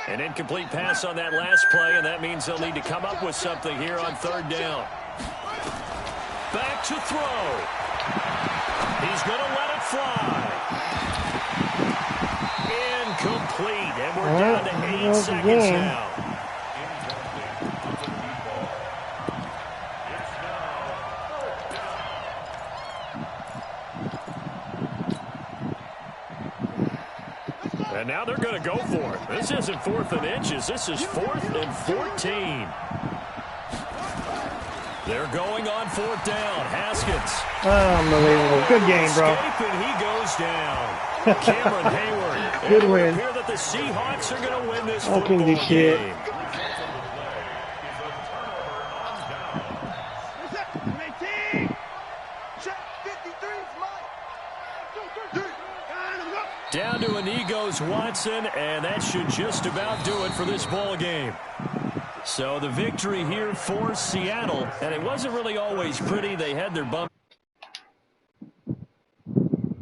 An incomplete pass on that last play, and that means they'll need to come up with something here on third down. Back to throw. He's going to let it fly. Incomplete, and we're down to 8 seconds now. And now they're going to go for it. This isn't 4th and inches. This is 4th and 14. They're going on 4th down. Haskins. Unbelievable. Good game, bro. And he goes down. Cameron Hayward. Good win. Here that the Seahawks are going to win this Open football this shit. game. Down to an Egos Watson, and that should just about do it for this ball game. So the victory here for Seattle, and it wasn't really always pretty. They had their bump.